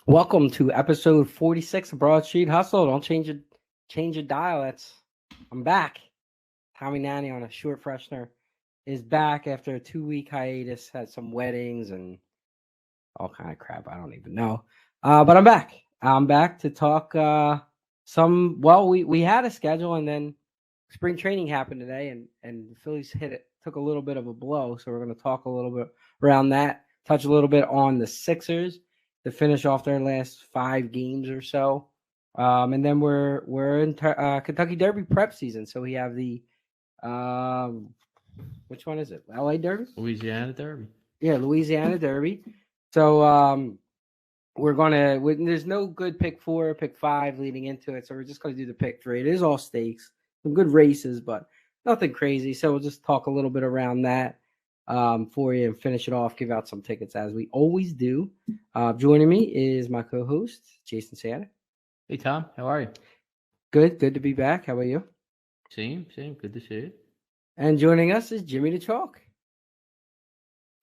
Welcome to episode 46 of Broad Street Hustle. Don't change your dial. I'm back. Tommy Nanny on a short freshener is back after a 2-week hiatus. Had some weddings and all kind of crap. I don't even know. But I'm back. I'm back to talk we had a schedule and then spring training happened today and the Phillies took a little bit of a blow. So we're going to talk a little bit around that, touch a little bit on the Sixers to finish off their last 5 games or so. And then we're in Kentucky Derby prep season. So we have the which one is it? LA Derby? Louisiana Derby. Yeah, Louisiana Derby. So there's no good pick 4 or pick 5 leading into it. So we're just going to do the pick 3. It is all stakes, some good races, but nothing crazy. So we'll just talk a little bit around that for you and finish it off, give out some tickets as we always do. Joining me is my co-host, Jason Santa. Hey, Tom. How are you? Good to be back. How about you? Same. Good to see you. And joining us is Jimmy the Chalk.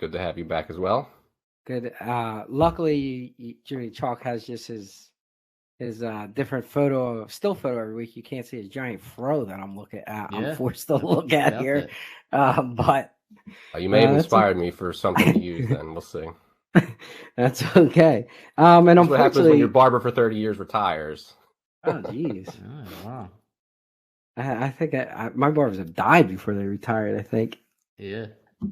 Good to have you back as well. Good. Luckily, Jimmy Chalk has just his different still photo every week. You can't see his giant fro that I'm looking at. I'm forced to look at here. But you may have inspired me for something to use. Then we'll see. That's okay. And that's unfortunately, what happens when your barber for 30 years retires. Oh, geez. Oh, wow. I think my barbers have died before they retired. I think. Yeah.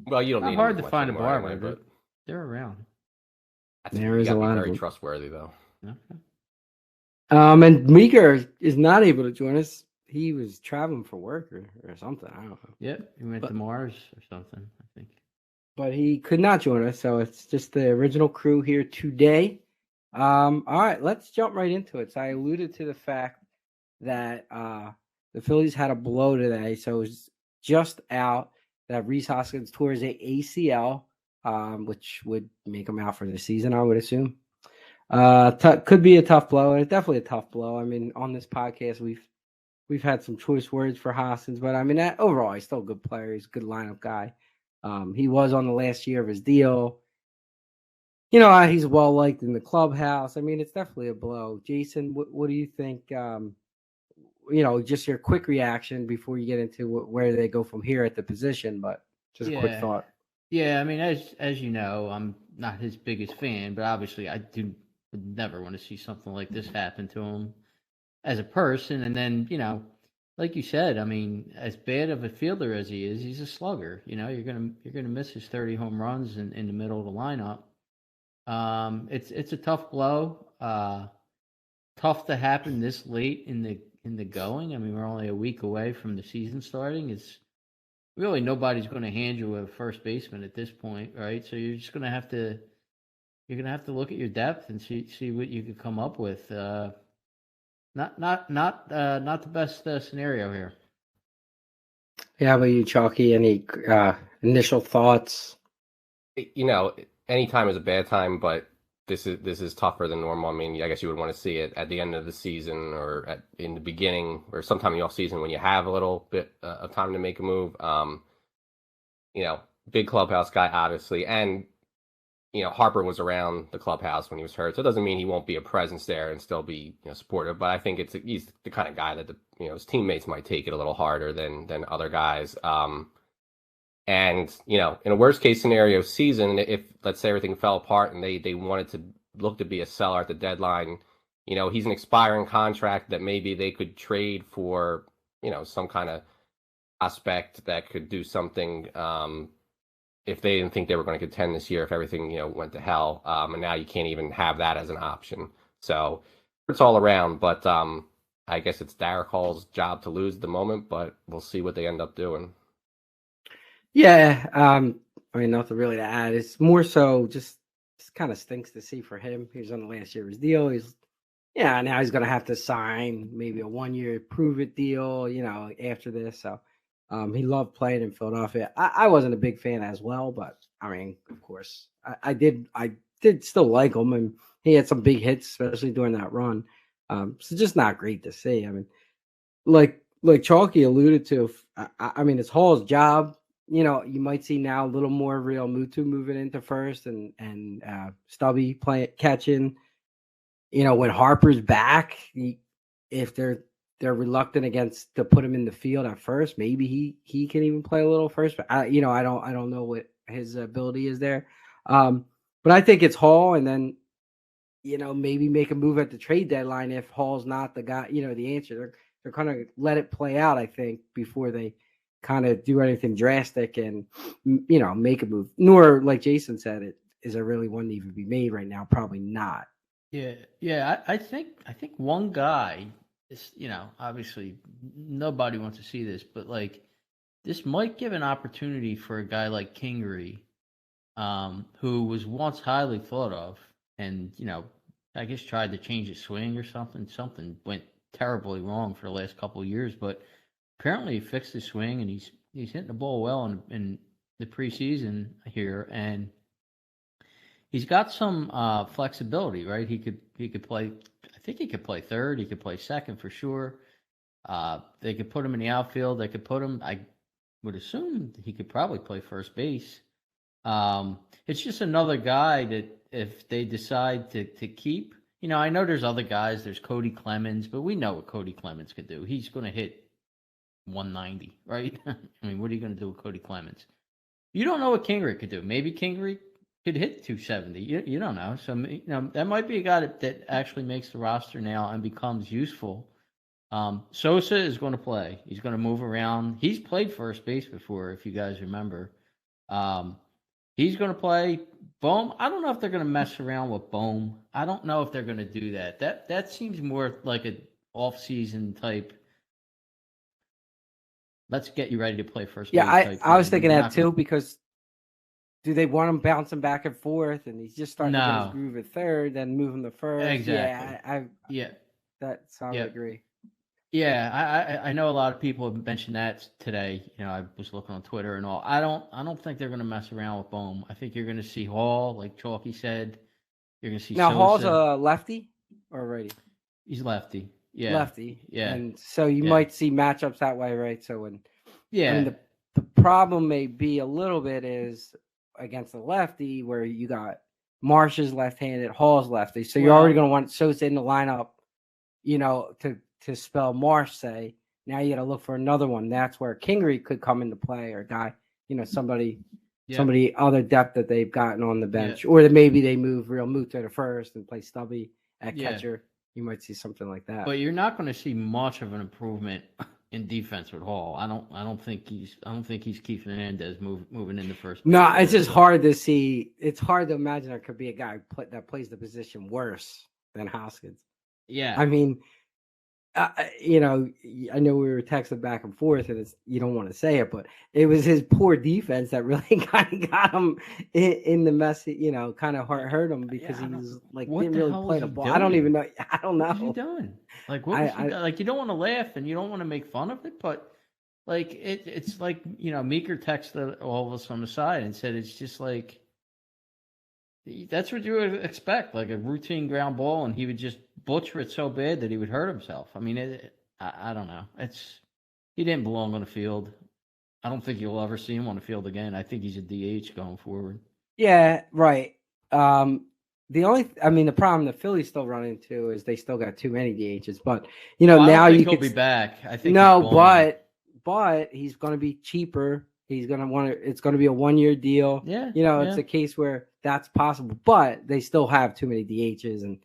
Well, you don't need. Hard to find a barber, anyway, but they're around. There is a lot of very trustworthy, though. Okay. And Meeker is not able to join us. He was traveling for work or something. I don't know. Yep, he went to Mars or something, I think. But he could not join us, so it's just the original crew here today. All right, let's jump right into it. So I alluded to the fact that the Phillies had a blow today, so it was just out that Rhys Hoskins tore his ACL, which would make him out for the season, I would assume. Could be a tough blow, and it's definitely a tough blow. I mean, on this podcast, we've had some choice words for Hoskins, but I mean, overall, he's still a good player. He's a good lineup guy. He was on the last year of his deal. You know, he's well liked in the clubhouse. I mean, it's definitely a blow. Jason, what do you think? Just your quick reaction before you get into where they go from here at the position, but just a quick thought. Yeah, I mean, as you know, I'm not his biggest fan, but obviously I would never want to see something like this happen to him as a person. And then, like you said, I mean, as bad of a fielder as he is, he's a slugger. You know, you're gonna miss his 30 home runs in the middle of the lineup. It's a tough blow. Tough to happen this late in the going. I mean, we're only a week away from the season starting. It's really nobody's going to hand you a first baseman at this point, right? So you're just going to have to look at your depth and see what you could come up with. Not the best scenario here. Yeah, how about you, Chalky? Any initial thoughts? You know, any time is a bad time, but this is tougher than normal. I mean, I guess you would want to see it at the end of the season or in the beginning or sometime in the off season when you have a little bit of time to make a move. Big clubhouse guy, obviously, and Harper was around the clubhouse when he was hurt, so it doesn't mean he won't be a presence there and still be supportive. But I think he's the kind of guy that his teammates might take it a little harder than other guys. And in a worst case scenario season, if let's say everything fell apart and they wanted to look to be a seller at the deadline, he's an expiring contract that maybe they could trade for some kind of prospect that could do something. If they didn't think they were going to contend this year, if everything went to hell, and now you can't even have that as an option. So it's all around, but I guess it's Derek Hall's job to lose at the moment, but we'll see what they end up doing. Yeah, I mean, nothing really to add. It's more so just kind of stinks to see for him. He was on the last year of his deal. Now he's going to have to sign maybe a 1-year prove-it deal, after this. So he loved playing in Philadelphia. I wasn't a big fan as well, but I mean, of course, I did still like him, and he had some big hits, especially during that run. So just not great to see. I mean, like Chalky alluded to, I mean, it's Hall's job. You might see now a little more Real Mutu moving into first and Stubby catching. when Harper's back, if they're reluctant to put him in the field at first, maybe he can even play a little first. But I don't know what his ability is there. But I think it's Hall, and then maybe make a move at the trade deadline if Hall's not the guy. The answer. They're kind of let it play out, I think, before they kind of do anything drastic and make a move. Nor, like Jason said, is there really one to even be made right now? Probably not. Yeah. I think one guy is, obviously nobody wants to see this, but like this might give an opportunity for a guy like Kingery, who was once highly thought of, and I guess tried to change his swing or something. Something went terribly wrong for the last couple of years, but apparently he fixed his swing and he's hitting the ball well in the preseason here, and he's got some flexibility, right? He could play. I think he could play third. He could play second for sure. They could put him in the outfield. They could put him. I would assume he could probably play first base. It's just another guy that if they decide to keep, I know there's other guys. There's Cody Clemens, but we know what Cody Clemens could do. He's going to hit 190, right? I mean, what are you going to do with Cody Clemens? You don't know what Kingery could do. Maybe Kingery could hit 270. You don't know. So that might be a guy that actually makes the roster now and becomes useful. Sosa is going to play. He's going to move around. He's played first base before, if you guys remember. He's going to play. Bohm, I don't know if they're going to mess around with Bohm. I don't know if they're going to do that. That seems more like an off-season type. Let's get you ready to play first base. Yeah, I was thinking that too, because do they want him bouncing back and forth and he's just starting to get his groove at third, then move him to first? Exactly. That's I agree. Yeah, I know a lot of people have mentioned that today. I was looking on Twitter and all. I don't think they're going to mess around with Bohm. I think you're going to see Hall, like Chalky said. You're going to see now Sosa. Hall's a lefty or righty? He's lefty. Yeah, lefty. Yeah, and so you might see matchups that way, right? So the problem may be a little bit is against the lefty where you got Marsh's left-handed, Hall's lefty. So you're already going to want Sosa in the lineup, to spell Marsh, say. Now you got to look for another one. That's where Kingery could come into play, or a guy, somebody other depth that they've gotten on the bench, or that maybe they move Real Muto to first and play Stubby at catcher. You might see something like that. But you're not going to see much of an improvement in defense with Hall. I don't think he's Keith Hernandez moving into first. No, it's just hard to see. It's hard to imagine there could be a guy that plays the position worse than Hoskins. Yeah, I mean, I know we were texting back and forth, and you don't want to say it, but it was his poor defense that really kind of got him in the mess. Kind of hurt him because he was like didn't really play the ball. Doing? I don't even know. I don't know. What was he doing? Like what? Like you don't want to laugh and you don't want to make fun of it, but like it's like Meeker texted all of us on the side and said it's just like. That's what you would expect, like a routine ground ball, and he would just butcher it so bad that he would hurt himself. I mean, I don't know. He didn't belong on the field. I don't think you'll ever see him on the field again. I think he's a DH going forward. Yeah, right. The problem the Phillies still run into is they still got too many DHs. But now he'll be back. I think but he's going to be cheaper. He's going to want to. It's going to be a 1-year deal. Yeah, it's a case where that's possible, but they still have too many DHs, and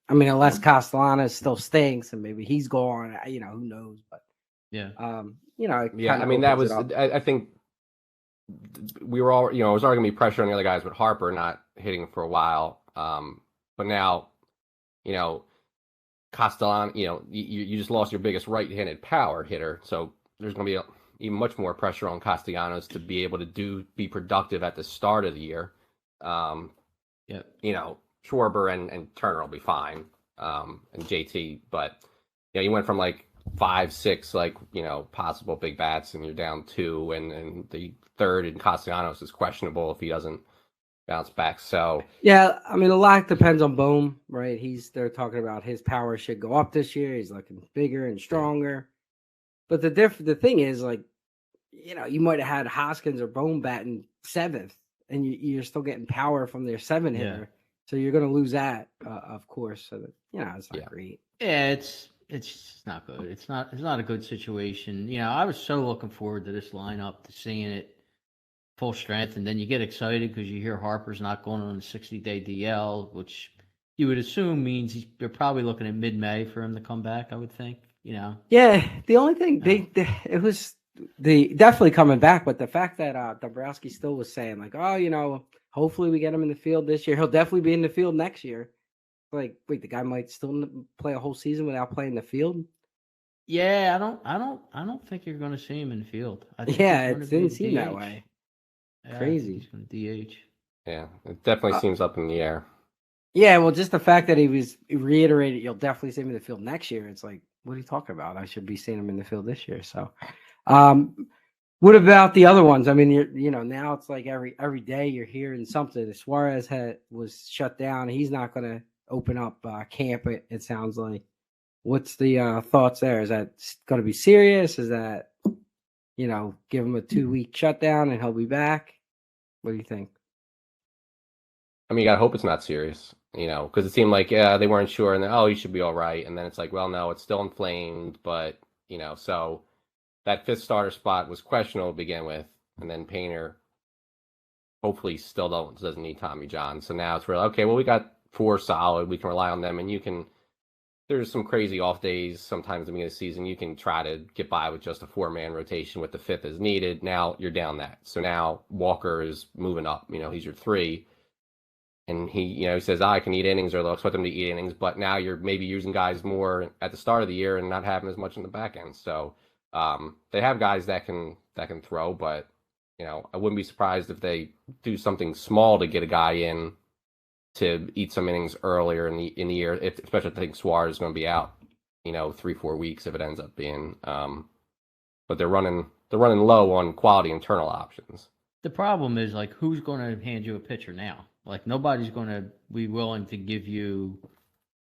unless Castellanos still stinks and maybe he's gone, who knows? But that was. I think we were all. It was already going to be pressure on the other guys with Harper not hitting for a while. But now, Castellanos. You just lost your biggest right-handed power hitter, so there's going to be even much more pressure on Castellanos to be able to be productive at the start of the year. Schwarber and Turner will be fine, and JT. But you went from like 5, 6, possible big bats, and you're down 2, and the third and Castellanos is questionable if he doesn't bounce back. So a lot depends on Bohm, right? They're talking about his power should go up this year. He's looking bigger and stronger. But the thing is, you might have had Hoskins or Bohm batting 7th, and you're still getting power from their 7 hitter. So you're going to lose that, of course. So that, it's not great. Yeah, it's not good. It's not a good situation. I was so looking forward to this lineup, to seeing it full strength, and then you get excited because you hear Harper's not going on a 60-day DL, which you would assume means they're probably looking at mid-May for him to come back. I would think. Yeah, the only thing it was definitely coming back, but the fact that Dombrowski still was saying like, oh, hopefully we get him in the field this year. He'll definitely be in the field next year. Like, wait, the guy might still play a whole season without playing the field. Yeah, I don't think you're going to see him in the field. I think it didn't seem that way. Yeah, Crazy. he's going to DH. Yeah, it definitely seems up in the air. Yeah, well, just the fact that he reiterated, you'll definitely see him in the field next year. It's like, what are you talking about? I should be seeing him in the field this year. So, what about the other ones? I mean, now it's like every day you're hearing something. Suarez was shut down. He's not going to open up camp. It sounds like. What's the thoughts there? Is that going to be serious? Is that give him a 2-week shutdown and he'll be back? What do you think? I mean, you gotta hope it's not serious, because it seemed like they weren't sure, and then he should be all right, and then it's like, well, no, it's still inflamed, but so that fifth starter spot was questionable to begin with, and then Painter hopefully still doesn't need Tommy John, so now it's really okay. Well, we got 4 solid, we can rely on them, and there's some crazy off days sometimes at the beginning of the season. You can try to get by with just a 4-man rotation with the fifth as needed. Now you're down that, so now Walker is moving up. He's your 3. And he says, I can eat innings, or they'll expect him to eat innings. But now you're maybe using guys more at the start of the year and not having as much in the back end. So they have guys that can throw, but I wouldn't be surprised if they do something small to get a guy in to eat some innings earlier in the year. Especially if I think Suarez is going to be out, 3-4 weeks if it ends up being. But they're running low on quality internal options. The problem is, like, who's going to hand you a pitcher now? Like, nobody's going to be willing to give you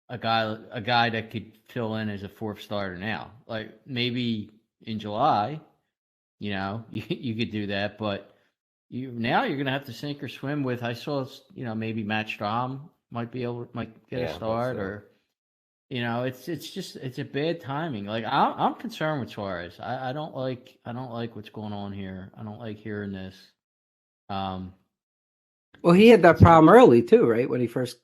a guy that could fill in as a 4th starter now. Like, maybe in July, you could do that, but now you're going to have to sink or swim with. I saw, maybe Matt Strahm might get a start, or it's a bad timing. Like, I'm concerned with Suarez. I don't like what's going on here. I don't like hearing this. Well, he had that problem early too, right? When they first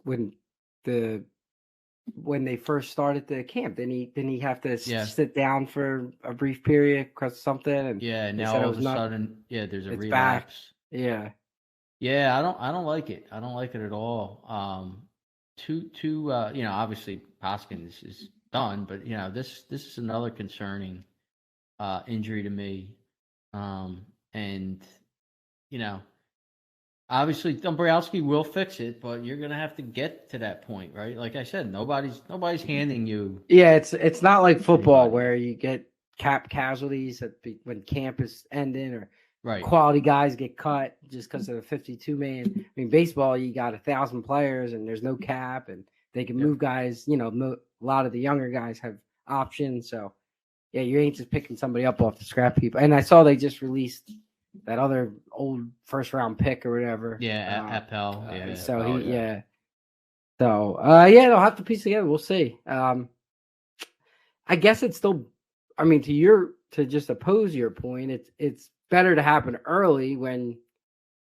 started the camp, didn't he have to sit down for a brief period because something? And now all of a sudden, there's a relapse. Back. Yeah, I don't like it. I don't like it at all. Obviously Hoskins is done, but this is another concerning injury to me. And obviously Dombrowski will fix it, but you're gonna have to get to that point, right? Like I said, nobody's handing you. Yeah, it's not like football where you get cap casualties when camp is ending, or quality guys get cut just because of the 52-man. I mean, baseball, you got 1,000 players and there's no cap, and they can move guys. A lot of the younger guys have options, so yeah, you ain't just picking somebody up off the scrap heap. And I saw they just released that other old 1st-round pick or whatever. Yeah, Appel. So they'll have to piece together. We'll see. I guess it's still. I mean, to just oppose your point, it's better to happen early when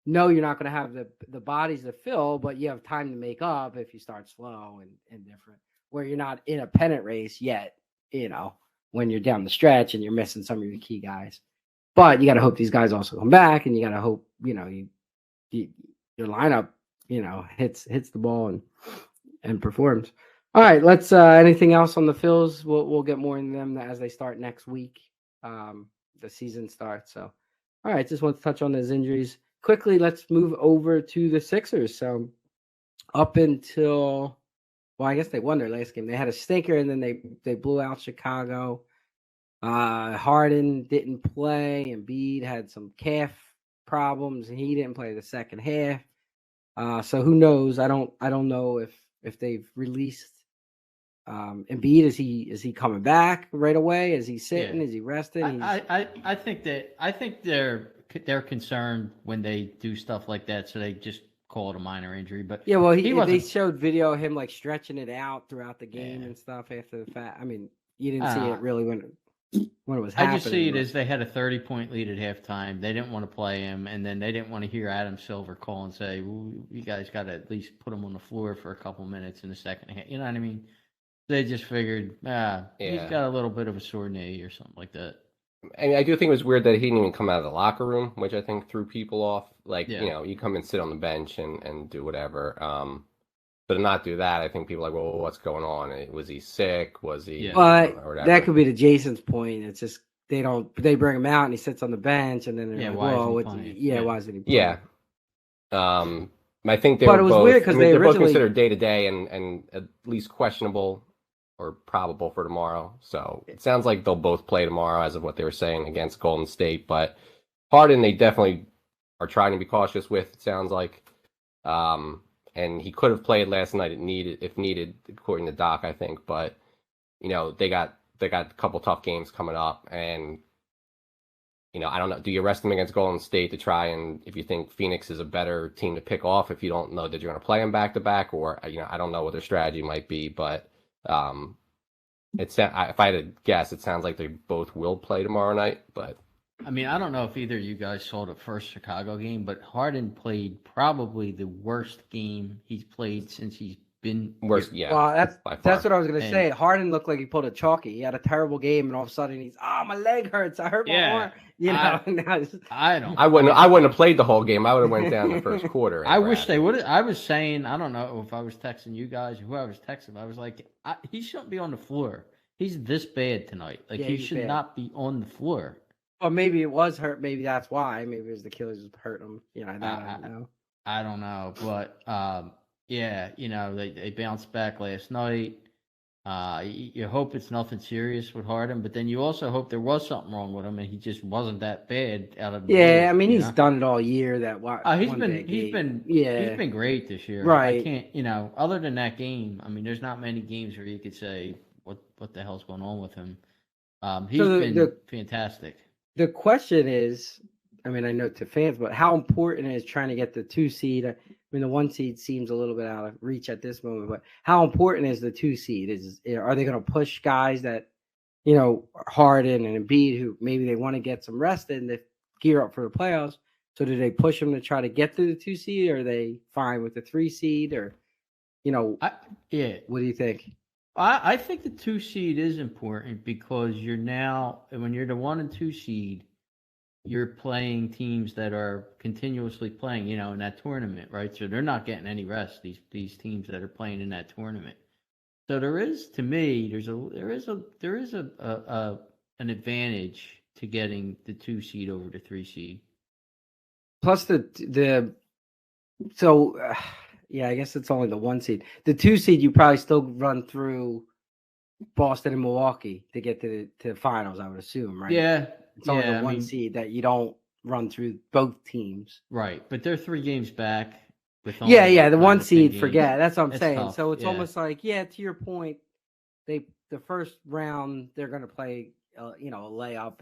you're not going to have the bodies to fill, but you have time to make up if you start slow and different. Where you're not in a pennant race yet, when you're down the stretch and you're missing some of your key guys. But you got to hope these guys also come back, and you got to hope, your lineup, hits the ball and performs. All right, let's. Anything else on the Phils? We'll get more into them as they start next week. The season starts. So, all right, just want to touch on those injuries quickly. Let's move over to the Sixers. So, up until, I guess they won their last game. They had a stinker, and then they blew out Chicago. Harden didn't play, and Embiid had some calf problems, and he didn't play the second half. So who knows? I don't know if they've released Embiid. Is he coming back right away? Is he sitting? Is he resting? I think they're concerned when they do stuff like that, so they just call it a minor injury, but Yeah, well, they wasn't. showed video of him like stretching it out throughout the game and stuff after the fact. I mean, you didn't see it really when it was happening. I just see it as they had a 30-point lead at halftime. They didn't want to play him, and then they didn't want to hear Adam Silver call and say, well, "You guys got to at least put him on the floor for a couple minutes in the second half." You know what I mean? They just figured, he's got a little bit of a sore knee or something like that. I mean, I do think it was weird that he didn't even come out of the locker room, which I think threw people off. Like, you come and sit on the bench and do whatever. But to not do that, I think people are like, well, what's going on? Was he sick? Was he? But that could be to Jason's point. It's just they bring him out and he sits on the bench, and then they're like, why isn't he playing? Yeah. I think it was weird because they're both considered day to day and at least questionable or probable for tomorrow. So it sounds like they'll both play tomorrow as of what they were saying against Golden State. But Harden, they definitely are trying to be cautious with, it sounds like. And he could have played last night if needed, according to Doc, I think. But, they got a couple tough games coming up. And, I don't know. Do you rest him against Golden State to try and, if you think Phoenix is a better team to pick off, if you don't know that you're going to play them back to back, or, I don't know what their strategy might be, but if I had to guess, it sounds like they both will play tomorrow night. But I mean, I don't know if either of you guys saw the first Chicago game, but Harden played probably the worst game he's played since he's been worst. here. Yeah, well, that's what I was gonna say. Harden looked like he pulled a chalky. He had a terrible game, and all of a sudden my leg hurts. I hurt my arm. I wouldn't have played the whole game. I would have went down the first quarter. I wish they would. I was saying, I don't know if I was texting you guys or who I was texting. I was like, he shouldn't be on the floor. He's this bad tonight. Like he should not be on the floor. Or maybe it was hurt. Maybe that's why. Maybe it was the Killers hurt him. I don't know. I don't know, but they bounced back last night. You hope it's nothing serious with Harden, but then you also hope there was something wrong with him and he just wasn't that bad out of the blue, I mean, he's done it all year. He's been great this year. Right. I can't, other than that game, I mean, there's not many games where you could say what the hell's going on with him. He's been fantastic. The question is, I mean, I know to fans, but how important is trying to get the 2 seed? I mean, the 1 seed seems a little bit out of reach at this moment, but how important is the 2 seed? Are they going to push guys that, Harden and Embiid, who maybe they want to get some rest in to gear up for the playoffs? So do they push them to try to get to the 2 seed? Or are they fine with the 3 seed? Or, what do you think? I think the 2 seed is important because you're now, when you're the 1 and 2 seed, you're playing teams that are continuously playing, in that tournament, right? So they're not getting any rest. These teams that are playing in that tournament. So there is, to me, there is an advantage to getting the 2 seed over the 3 seed. Plus I guess it's only the 1 seed. The 2 seed, you probably still run through Boston and Milwaukee to get to the finals, I would assume, right? Yeah. It's only the 1 seed that you don't run through both teams. Right. But they're 3 games back. With the 1 seed, forget. That's what I'm saying. Tough. So it's almost like, to your point, the first round, they're going to play, a layup.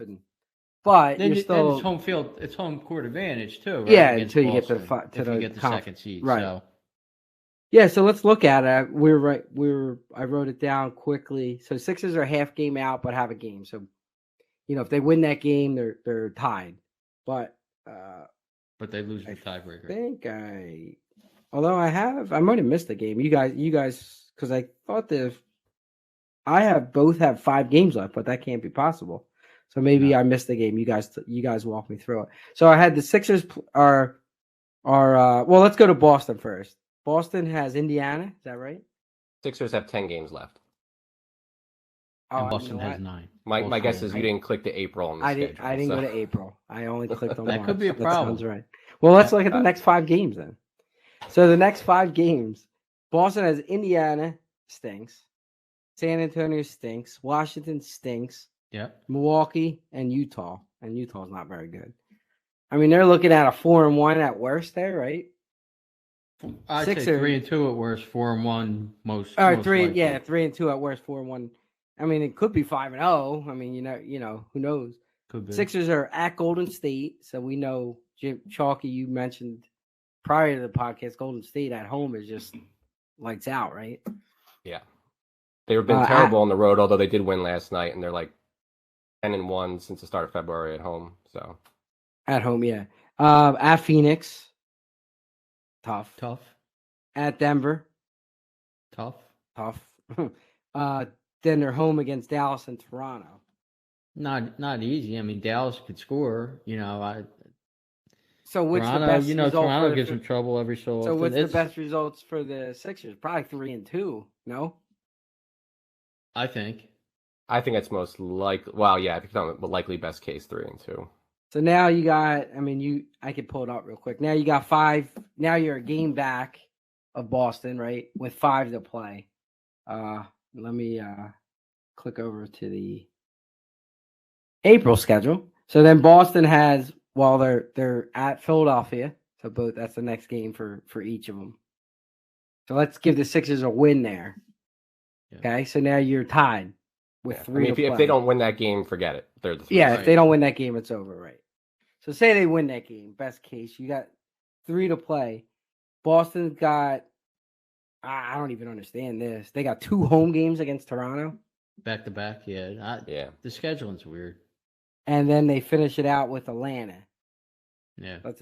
But then you're still... Then it's home court advantage, too, right? Yeah, until you get to the second seed. Right. So. Yeah, so let's look at it. I wrote it down quickly. So Sixers are half game out, but have a game. So, if they win that game, they're tied. But they lose the tiebreaker. Although I might have missed the game. You guys, because I thought both have 5 games left, but that can't be possible. So maybe I missed the game. You guys walk me through it. So I had the Sixers are well, let's go to Boston first. Boston has Indiana. Is that right? Sixers have 10 games left. And Boston has 9. My guess is you didn't click to April on the schedule. I didn't go to April. I only clicked on That March. could be a problem. That sounds right. Well, let's look at the next 5 games then. So the next 5 games, Boston has Indiana, stinks. San Antonio stinks. Washington stinks. Yep. Milwaukee and Utah. And Utah's not very good. I mean, they're looking at a 4-1 at worst there, right? I'd say 3-2 at worst, 4-1 most. All right, most 3 likely. 3-2 at worst, 4-1. I mean, it could be 5-0. I mean, who knows? Could be. Sixers are at Golden State, so we know Chalky. You mentioned prior to the podcast, Golden State at home is just lights out, right? Yeah. They've been terrible on the road, although they did win last night, and they're like 10-1 since the start of February at home. So at home, yeah. At Phoenix, tough. At Denver, Tough. Then they're home against Dallas and Toronto. Not easy. I mean, Dallas could score. So what's Toronto, the best result? Toronto gives them trouble every so often. So what's the best results for the Sixers? Probably 3-2. No, I think it's most likely. Well, yeah, I think it's likely best case 3-2. So now you got. I mean, I could pull it up real quick. Now you got 5. Now you're a game back of Boston, right? With 5 to play. Let me click over to the April schedule. So then Boston has, well, they're at Philadelphia. So that's the next game for each of them. So let's give the Sixers a win there. Yeah. Okay, so now you're tied with 3 to play. If they don't win that game, forget it. They're the 3. Yeah, if they don't win that game, it's over, right? So say they win that game, best case, you got 3 to play. Boston's got, I don't even understand this. They got 2 home games against Toronto. Back to back, yeah. The scheduling's weird. And then they finish it out with Atlanta. Yeah. That's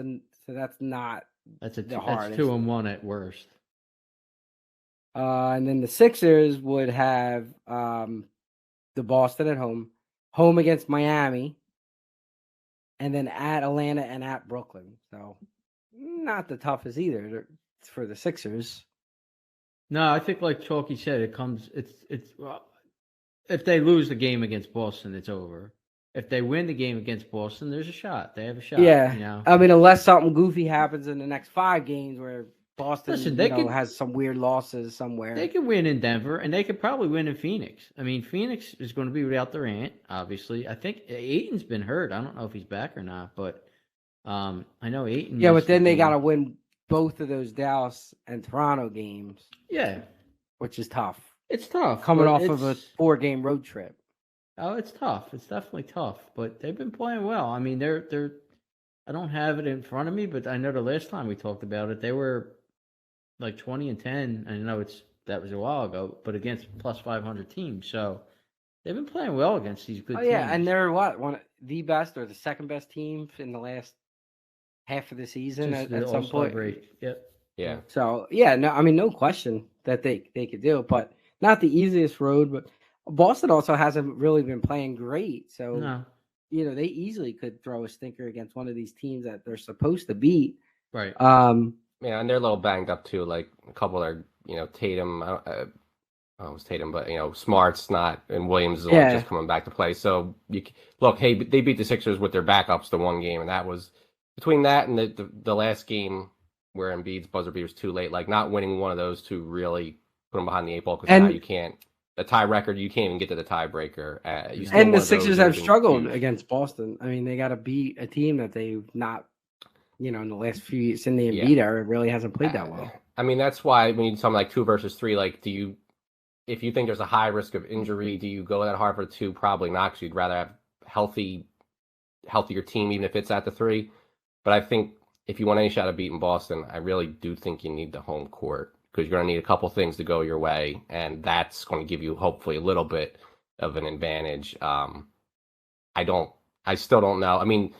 not that's the hardest. 2-1 at worst. And then the Sixers would have the Boston at home against Miami, and then at Atlanta and at Brooklyn. So not the toughest either for the Sixers. No, I think like Chalky said, it's well, if they lose the game against Boston, it's over. If they win the game against Boston, there's a shot. They have a shot. Yeah. I mean, unless something goofy happens in the next 5 games where Boston has some weird losses somewhere. They could win in Denver, and they could probably win in Phoenix. I mean, Phoenix is going to be without Durant, obviously. I think Ayton's been hurt. I don't know if he's back or not, but I know Ayton. Yeah, but then they got to win both of those Dallas and Toronto games. Yeah. Which is tough. It's tough. Coming off of a 4-game road trip. Oh, it's tough. It's definitely tough, but they've been playing well. I mean, they're I don't have it in front of me, but I know the last time we talked about it, they were like 20-10. I know that was a while ago, but against plus 500 teams. So they've been playing well against these good teams. Yeah, and they're one of the best or the second best team in the last half of the season at some point. Break. Yep. Yeah. So no question that they could do it, but not the easiest road. But Boston also hasn't really been playing great, so no. They easily could throw a stinker against one of these teams that they're supposed to beat. Right. Yeah, and they're a little banged up too. Like a couple are, Tatum. It was Tatum, but Smart's not, and Williams is just coming back to play. So they beat the Sixers with their backups the one game, and that was between that and the last game where Embiid's buzzer beater was too late. Like not winning one of those two really put them behind the 8 ball because now you can't. The tie record, you can't even get to the tiebreaker. And the Sixers have struggled against Boston. I mean, they got to beat a team that they've not. In the last few years in the Embiid era, it really hasn't played that well. I mean, that's why when you talk like 2 versus 3, like, if you think there's a high risk of injury, do you go that hard for 2? Probably not, because you'd rather have healthier team, even if it's at the 3. But I think if you want any shot of beating Boston, I really do think you need the home court, because you're going to need a couple things to go your way, and that's going to give you hopefully a little bit of an advantage. I still don't know. I mean,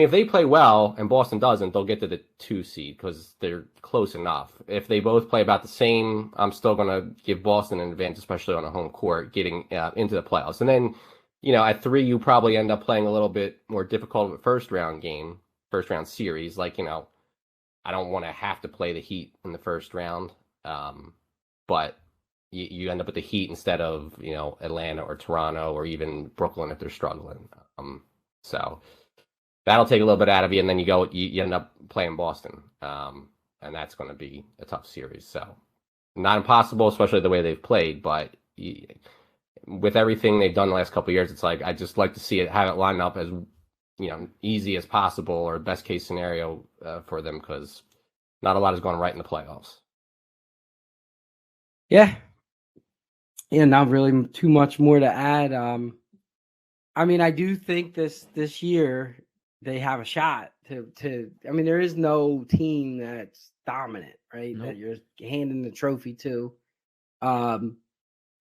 if they play well and Boston doesn't, they'll get to the 2 seed because they're close enough. If they both play about the same, I'm still going to give Boston an advantage, especially on a home court, getting into the playoffs. And then, at 3, you probably end up playing a little bit more difficult of a first round series. Like, I don't want to have to play the Heat in the first round, but you end up with the Heat instead of, Atlanta or Toronto or even Brooklyn if they're struggling. So that'll take a little bit out of you, and then you end up playing Boston, and that's going to be a tough series. So not impossible, especially the way they've played, but with everything they've done the last couple of years, it's like I just like to see have it line up as easy as possible or best case scenario for them, because not a lot is going right in the playoffs. Yeah, not really too much more to add. I mean, I do think this year they have a shot to. I mean, there is no team that's dominant, right? Nope. That you're handing the trophy to. I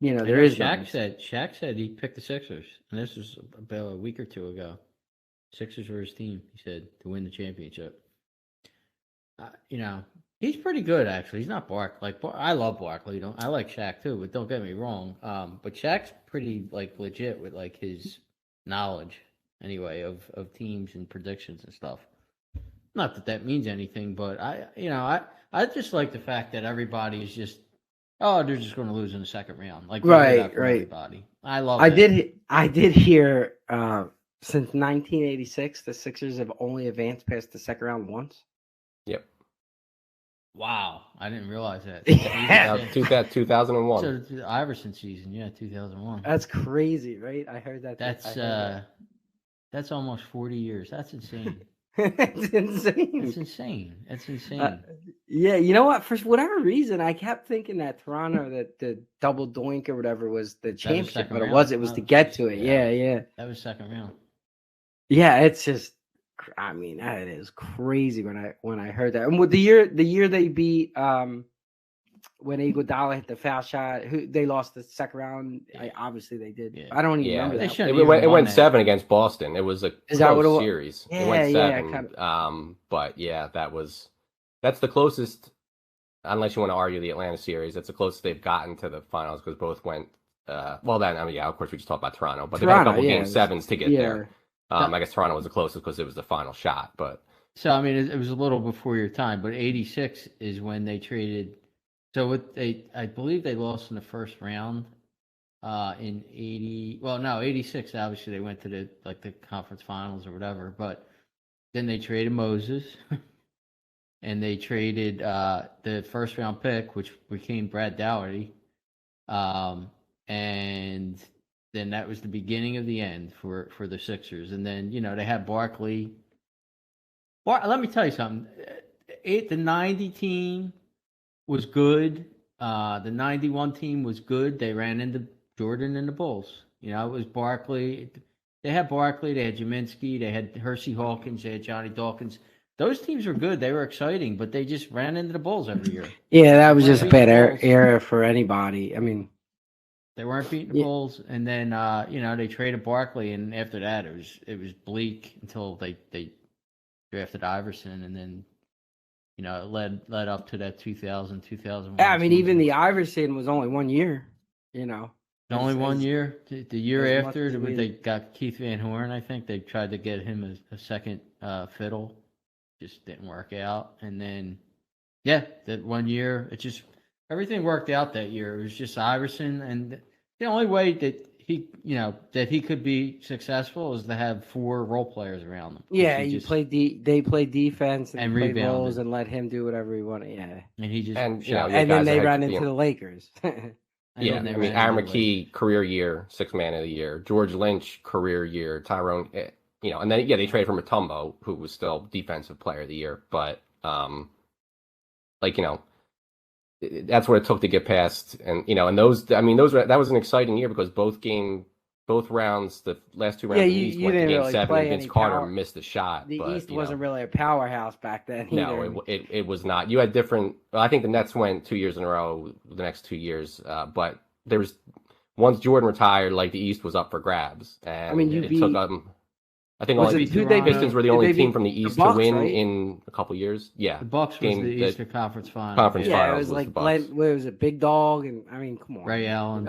There know is Shaq said he picked the Sixers, and this was about a week or two ago. Sixers were his team, he said, to win the championship. He's pretty good actually. He's not Barkley. I love Barkley. I like Shaq too, but don't get me wrong. But Shaq's pretty legit with his knowledge anyway of teams and predictions and stuff. Not that that means anything, but I just like the fact that everybody is just they're just going to lose in the second round. Right. Everybody. I love. I did hear since 1986 the Sixers have only advanced past the second round once. Yep. Wow, I didn't realize that. 2001. So the Iverson season, 2001. That's crazy, right? I heard that. That's almost 40 years. That's insane. It's insane. It's insane. Yeah, you know what? For whatever reason, I kept thinking that Toronto, that the double doink or whatever was the championship, but it was to get to it. Yeah. That was second round. Yeah, it's just. I mean, that is crazy when I heard that. And with the year they beat when Iguodala hit the foul shot, they lost the second round. Obviously they did. Yeah. I don't even remember that. It went 7 against Boston. It was a close series. Yeah, it went 7. But yeah, that's the closest. Unless you want to argue the Atlanta series, that's the closest they've gotten to the finals because both went. Of course we just talked about Toronto, but they've had a couple game 7s to get there. I guess Toronto was the closest because it was the final shot, but so I mean it was a little before your time. But 86 is when they traded. So I believe they lost in the first round. In 80, well no 86. Obviously they went to the conference finals or whatever. But then they traded Moses, and they traded the first round pick, which became Brad Daugherty, and then that was the beginning of the end for the Sixers. And then, they had Barkley. Let me tell you something. The 90 team was good. The 91 team was good. They ran into Jordan and the Bulls. It was Barkley. They had Barkley. They had Jaminski. They had Hersey Hawkins. They had Johnny Dawkins. Those teams were good. They were exciting, but they just ran into the Bulls every year. Yeah, that was just a bad era for anybody. I mean, they weren't beating the Bulls, and then they traded Barkley, and after that it was bleak until they drafted Iverson, and then it led up to that 2001. Yeah, I mean even the Iverson was only 1 year. Only 1 year. The year after they got Keith Van Horn, I think they tried to get him a second fiddle, just didn't work out, and then that 1 year it just. Everything worked out that year. It was just Iverson, and the only way that he could be successful is to have 4 role players around him. Yeah, they played defense and played rebounded. roles and let him do whatever he wanted. Yeah, and he just and then they ran into the Lakers. Aaron McKee career year, 6th man of the year. George Lynch career year. Tyrone, and then they traded for Mutombo, who was still defensive player of the year, but that's what it took to get past, and that was an exciting year because both rounds, the last 2 rounds, in the East went to Game 7, and Vince Carter missed a shot. The East wasn't really a powerhouse back then either. No, it was not. You had different. Well, I think the Nets went 2 years in a row the next 2 years, but there was once Jordan retired, the East was up for grabs, and it took I think only the Pistons were the only team from the East to win in a couple years. Yeah, the Bucks was the Eastern Conference Finals. Finals. It was like Glenn, what was it, Big Dog, and I mean, come on, Ray Allen,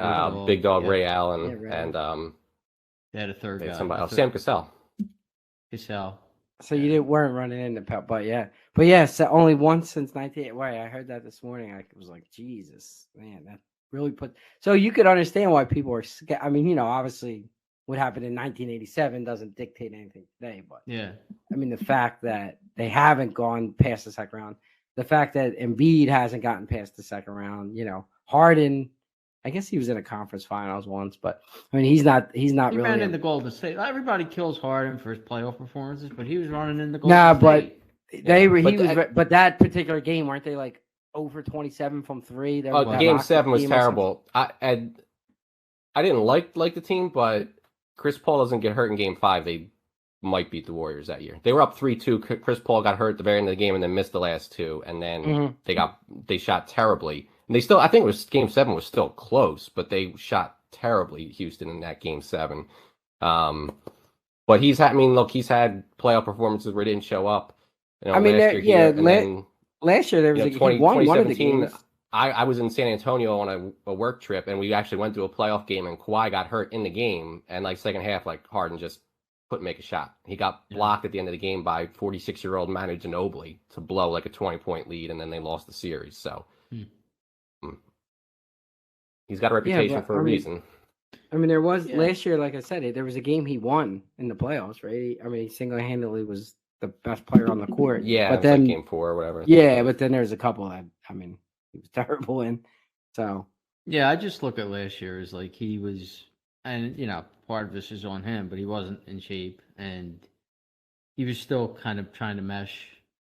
Big Dog, Ray Allen, and they had a third guy, somebody else, Sam Cassell. So you weren't running into but yeah, so only once since 19. Wait, I heard that this morning. I was like, Jesus, man, that really put. So you could understand why people are. I mean, obviously. What happened in 1987 doesn't dictate anything today, but I mean the fact that they haven't gone past the second round, the fact that Embiid hasn't gotten past the second round, Harden, I guess he was in a conference finals once, but I mean he's not he really ran in the Golden State. Everybody kills Harden for his playoff performances, but he was running in the Golden State. But that particular game, weren't they like over 27 from 3? Game 7 was terrible. I didn't like the team, but Chris Paul doesn't get hurt in Game 5. might beat the Warriors that year. They were up 3-2. Chris Paul got hurt at the very end of the game and then missed the last two, and then they shot terribly. And they still, I think it was Game 7 was still close, but they shot terribly, Houston, in that Game 7. But he's had playoff performances where he didn't show up. I mean, last year there was he won one of the games. I was in San Antonio on a work trip, and we actually went to a playoff game, and Kawhi got hurt in the game, and like second half, like Harden just couldn't make a shot. He got blocked at the end of the game by 46-year-old Manu Ginobili to blow like a 20-point lead, and then they lost the series. So he's got a reputation for a reason. I mean, there was last year, like I said, there was a game he won in the playoffs, right? I mean, he single-handedly was the best player on the court. Yeah, but then like Game 4 or whatever. Yeah, but then there's a couple that, I mean, he was terrible in. So yeah, I just look at last year as like he was, and part of this is on him, but he wasn't in shape, and he was still kind of trying to mesh.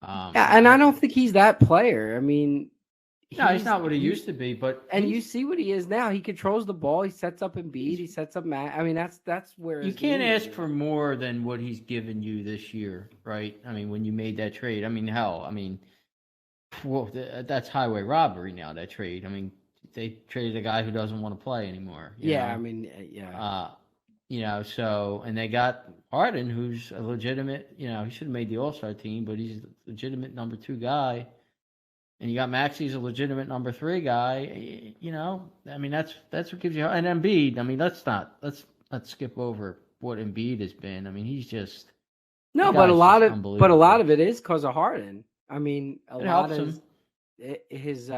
And I don't think he's that player. I mean, he's not what he used to be, but you see what he is now. He controls the ball. He sets up Embiid. He sets up Matt. I mean, that's where you can't ask for more than what he's given you this year, right? I mean, when you made that trade, I mean, hell, I mean, well, that's highway robbery now. That trade. I mean, they traded a guy who doesn't want to play anymore. Yeah, I mean, so, and they got Harden, who's a legitimate, he should have made the All-Star team, but he's a legitimate number 2 guy. And you got Maxi's a legitimate number 3 guy. I mean, that's what gives you. And Embiid, I mean, let's skip over what Embiid has been. I mean, he's just but a lot of it is because of Harden. I mean, a lot of his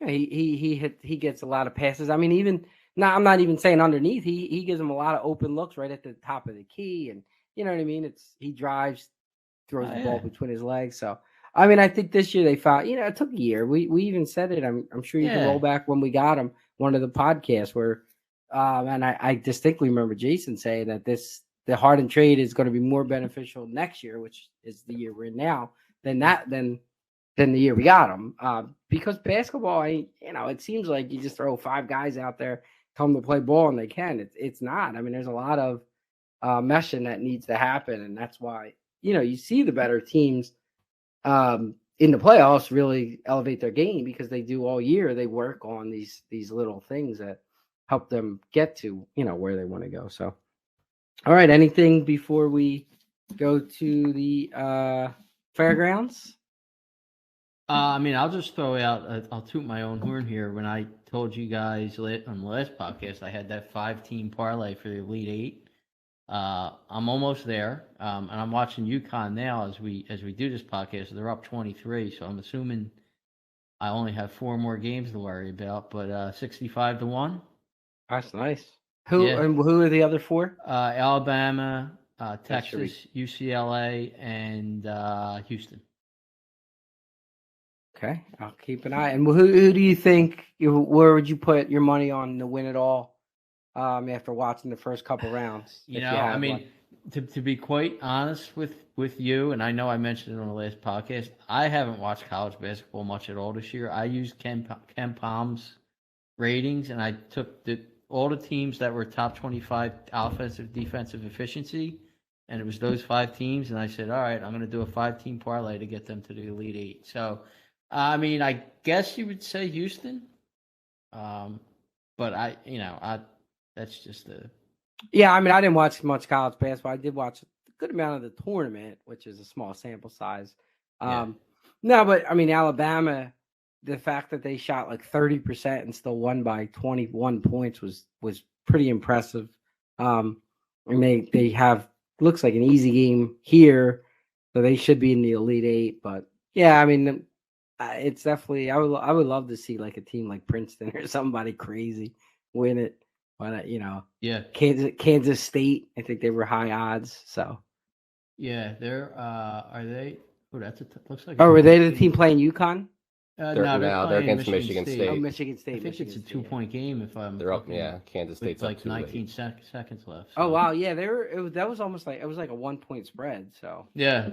he gets a lot of passes. I mean, I'm not even saying underneath. He gives him a lot of open looks right at the top of the key, and you know what I mean. He drives, throws the ball between his legs. So I mean, I think this year they found. It took a year. We even said it. I'm sure you can roll back when we got him one of the podcasts where, and I distinctly remember Jason saying that the Harden trade is going to be more beneficial next year, which is the year we're in now, than the year we got him. Because basketball, it seems like you just throw 5 guys out there, tell them to play ball, and they can. It's not. I mean, there's a lot of meshing that needs to happen, and that's why you see the better teams in the playoffs really elevate their game because they do all year. They work on these little things that help them get to where they want to go. So, all right, anything before we go to the fairgrounds? I mean, I'll just throw out. I'll toot my own horn here. When I told you guys on the last podcast, I had that 5-team parlay for the Elite 8. I'm almost there, and I'm watching UConn now as we do this podcast. They're up 23, so I'm assuming I only have 4 more games to worry about. But 65-1. That's nice. Who are the other 4? Alabama, Texas, UCLA, and Houston. Okay, I'll keep an eye. And who do you think? Where would you put your money on to win it all? After watching the first couple rounds, I mean, to be quite honest with you, and I know I mentioned it on the last podcast, I haven't watched college basketball much at all this year. I used Ken Palm's ratings, and I took all the teams that were top 25 offensive defensive efficiency, and it was those 5 teams, and I said, all right, I'm going to do a 5-team parlay to get them to the Elite 8. So. I mean, I guess you would say Houston, but that's just the. Yeah, I mean, I didn't watch much college basketball. I did watch a good amount of the tournament, which is a small sample size. No, but I mean, Alabama, the fact that they shot like 30% and still won by 21 points was pretty impressive. And they have looks like an easy game here, so they should be in the Elite 8. But yeah, I mean. It's definitely I would love to see like a team like Princeton or somebody crazy win it, but Kansas State, I think they were high odds. So they're are they? Oh, looks like. Oh, were they the team playing UConn? They're against Michigan State. Oh, Michigan State. I think it's a 2-point game. If I'm. They're up. Yeah, Kansas State's like up 19 seconds left. So. Oh wow, yeah, that was almost like it was like a 1-point spread. So yeah.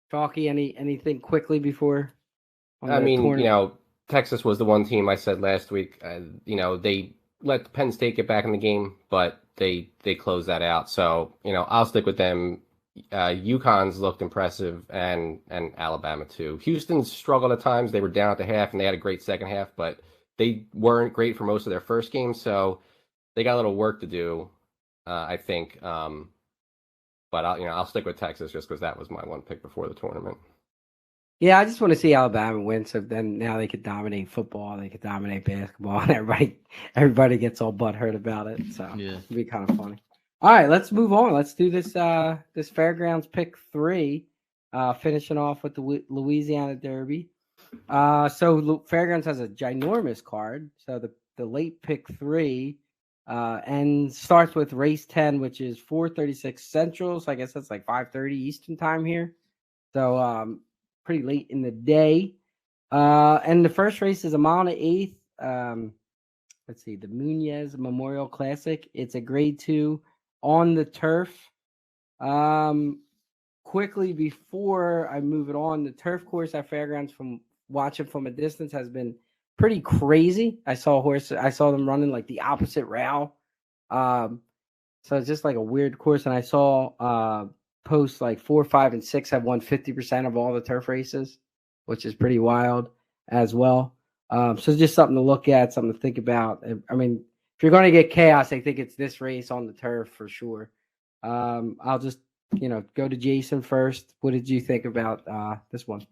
Chalky, anything quickly before? I mean, Texas was the one team I said last week. They let Penn State get back in the game, but they closed that out. So, I'll stick with them. UConn's looked impressive, and Alabama too. Houston struggled at times. They were down at the half, and they had a great second half, but they weren't great for most of their first game, so they got a little work to do, I think. But I'll stick with Texas just because that was my one pick before the tournament. Yeah, I just want to see Alabama win, so then now they could dominate football, they could dominate basketball, and everybody gets all butthurt about it. So Yeah. it'd be kind of funny. All right, let's move on. Let's do this this Fairgrounds pick 3, finishing off with the Louisiana Derby. So Fairgrounds has a ginormous card. So the late pick 3 and starts with race 10, which is 4:36 Central. So I guess that's like 5:30 Eastern time here. So pretty late in the day. And the first race is a mile and an eighth. Let's see, the Muniz Memorial Classic. It's a grade 2 on the turf. Quickly before I move it on, the turf course at Fairgrounds, from watching from a distance, has been pretty crazy. I saw them running like the opposite rail. So it's just like a weird course. And I saw posts like 4, 5, and 6 have won 50% of all the turf races, which is pretty wild as well. So it's just something to look at, something to think about. I mean, if you're going to get chaos, I think it's this race on the turf for sure. I'll just, go to Jason first. What did you think about this one?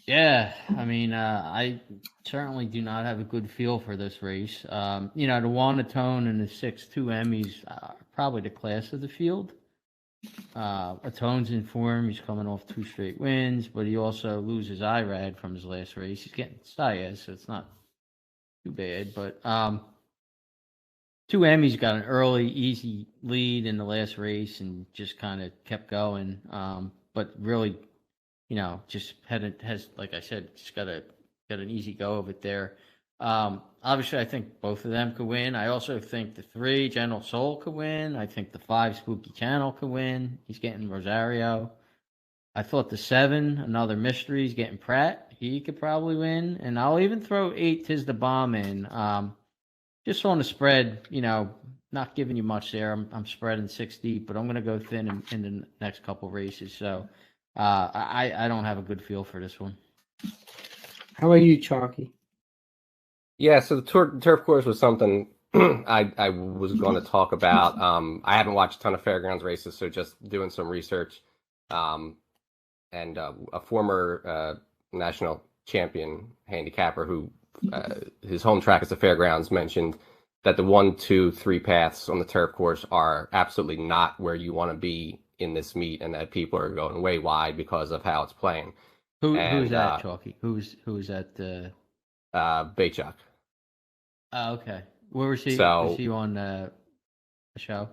Yeah, I mean, I certainly do not have a good feel for this race. The Juan Atone and the 6'2 Emmys are probably the class of the field. Atone's in form. He's coming off 2 straight wins, but he also loses Irad from his last race. He's getting Saez, so it's not too bad. But 2 Emmys got an early, easy lead in the last race and just kind of kept going. But really, just has, like I said, just got an easy go of it there. Obviously, I think both of them could win. I also think the 3, General Soul, could win. I think the 5, Spooky Channel, could win. He's getting Rosario. I thought the 7, Another Mystery, is getting Pratt. He could probably win. And I'll even throw 8, Tis the Bomb in. Just on the spread, not giving you much there. I'm spreading 6 deep, but I'm going to go thin in the next couple races. So I don't have a good feel for this one. How about you, Chalky? Yeah, so the turf course was something I was going to talk about. I haven't watched a ton of Fairgrounds races, so just doing some research. And a former national champion handicapper who his home track is the Fairgrounds mentioned that the 1, 2, 3 paths on the turf course are absolutely not where you want to be in this meet, and that people are going way wide because of how it's playing. Who's that, Chalky? Who's that? Baychuk. Oh, okay. Where was he? So, was he on a show?